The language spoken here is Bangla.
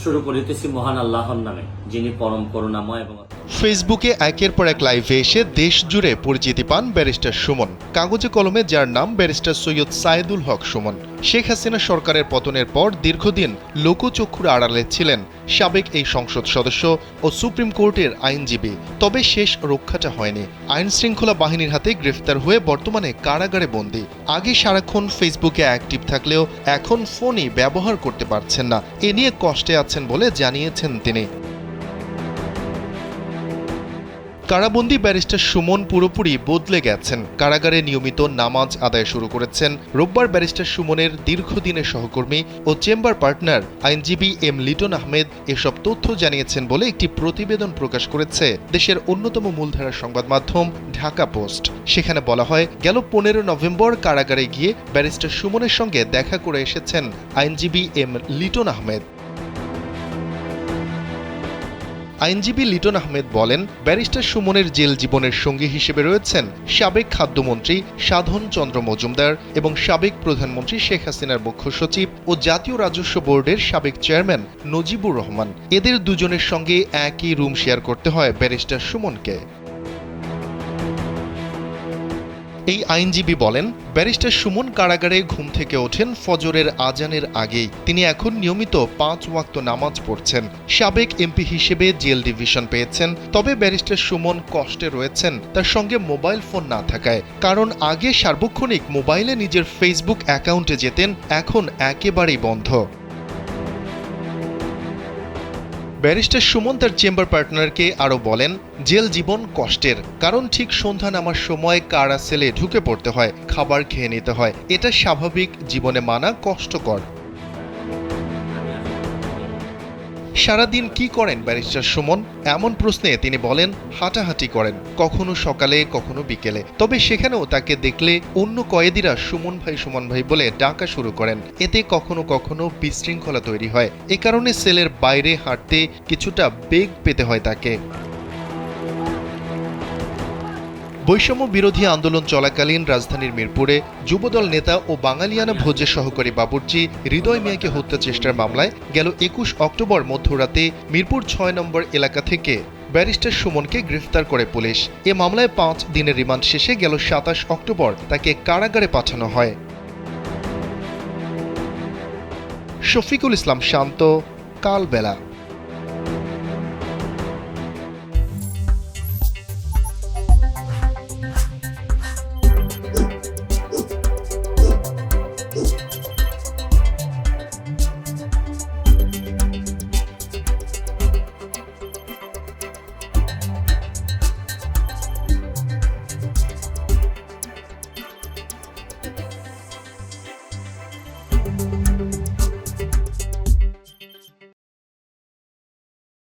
শুরু করিতেছি মহান আল্লাহর নামে, যিনি পরম করুণাময় এবং ফেসবুকে একের পর এক লাইভে এসে দেশ জুড়ে পরিচিতি পান ব্যারিস্টার সুমন। কাগজে কলমে যার নাম ব্যারিস্টার সৈয়দ সায়েদুল হক সুমন। শেখ হাসিনা সরকারের পতনের পর দীর্ঘদিন লোকচক্ষুর আড়ালে ছিলেন সাবেক এই সংসদ সদস্য ও সুপ্রিম কোর্টের আইনজীবী। তবে শেষ রক্ষাটা হয়নি। আইন শৃঙ্খলা বাহিনীর হাতে গ্রেফতার হয়ে বর্তমানে কারাগারে বন্দী। আগে সারাক্ষণ ফেসবুকে অ্যাক্টিভ থাকলেও এখন ফোনই ব্যবহার করতে পারছেন না। এ নিয়ে কষ্টে আছেন বলে জানিয়েছেন তিনি। কারাবন্দী ব্যারিস্টার সুমন পুরোপুরি বদলে গেছেন। কারাগারে নিয়মিত নামাজ আদায় শুরু করেছেন। রোববার ব্যারিস্টার সুমনের দীর্ঘদিনের সহকর্মী ও চেম্বার পার্টনার আইনজীবী এম লিটন আহমেদ এসব তথ্য জানিয়েছেন বলে একটি প্রতিবেদন প্রকাশ করেছে দেশের অন্যতম মূলধারার সংবাদ মাধ্যম ঢাকা পোস্ট। সেখানে বলা হয়, গেল 15 নভেম্বর কারাগারে গিয়ে ব্যারিস্টার সুমনের সঙ্গে দেখা করে এসেছেন আইনজীবী এম লিটন আহমেদ। আইনজীবী লিটন আহমেদ বলেন, ব্যারিস্টার সুমনের জেল জীবনের সঙ্গী হিসেবে রয়েছেন সাবেক খাদ্যমন্ত্রী সাধন চন্দ্র মজুমদার এবং সাবেক প্রধানমন্ত্রী শেখ হাসিনার মুখ্য সচিব ও জাতীয় রাজস্ব বোর্ডের সাবেক চেয়ারম্যান নজিবুর রহমান। এদের দুজনের সঙ্গে একই রুম শেয়ার করতে হয় ব্যারিস্টার সুমনকে। এই আইনজীবী বলেন, ব্যারিস্টার সুমন কারাগারে ঘুম থেকে ওঠেন ফজরের আজানের আগেই। তিনি এখন নিয়মিত 5 ওয়াক্ত নামাজ পড়ছেন। সাবেক এমপি হিসেবে জেল ডিভিশন পেয়েছেন। তবে ব্যারিস্টার সুমন কষ্টে রয়েছেন তার সঙ্গে মোবাইল ফোন না থাকায়। কারণ আগে সার্বক্ষণিক মোবাইলে নিজের ফেসবুক অ্যাকাউন্টে যেতেন, এখন একেবারেই বন্ধ। ব্যারিস্টার সুমন তার চেম্বার পার্টনারকে আরও বলেন, জেল জীবন কষ্টের, কারণ ঠিক সন্ধ্যা নামার সময় কারা সেলে ঢুকে পড়তে হয়, খাবার খেয়ে নিতে হয়। এটা স্বাভাবিক, জীবনে মানা কষ্টকর। সারাদিন কি করেন ব্যারিস্টার সুমন? এমন প্রশ্নে তিনি বলেন, হাঁটাহাঁটি করেন, কখনো সকালে কখনো বিকেলে। তবে সেখানেও তাকে দেখলে অন্য কয়েদিরা সুমন ভাই বলে ডাকা শুরু করেন। এতে কখনো কখনো বিশৃঙ্খলা তৈরি হয়। এ কারণে সেলের বাইরে হাঁটতে কিছুটা বেগ পেতে হয় তাকে। বৈষম্য বিরোধী আন্দোলন চলাকালীন রাজধানীর মিরপুরে যুবদল নেতা ও বাঙালিয়ানা ভোজের সহকারী বাবুর্চি হৃদয় মিয়াকে হত্যা চেষ্টার মামলায় গেল 21 অক্টোবর মধ্যরাতে মিরপুর 6 নম্বর এলাকা থেকে ব্যারিস্টার সুমনকে গ্রেফতার করে পুলিশ। এ মামলায় 5 দিনের রিমান্ড শেষে গেল 27 অক্টোবর তাকে কারাগারে পাঠানো হয়। শফিকুল ইসলাম শান্ত, কালবেলা।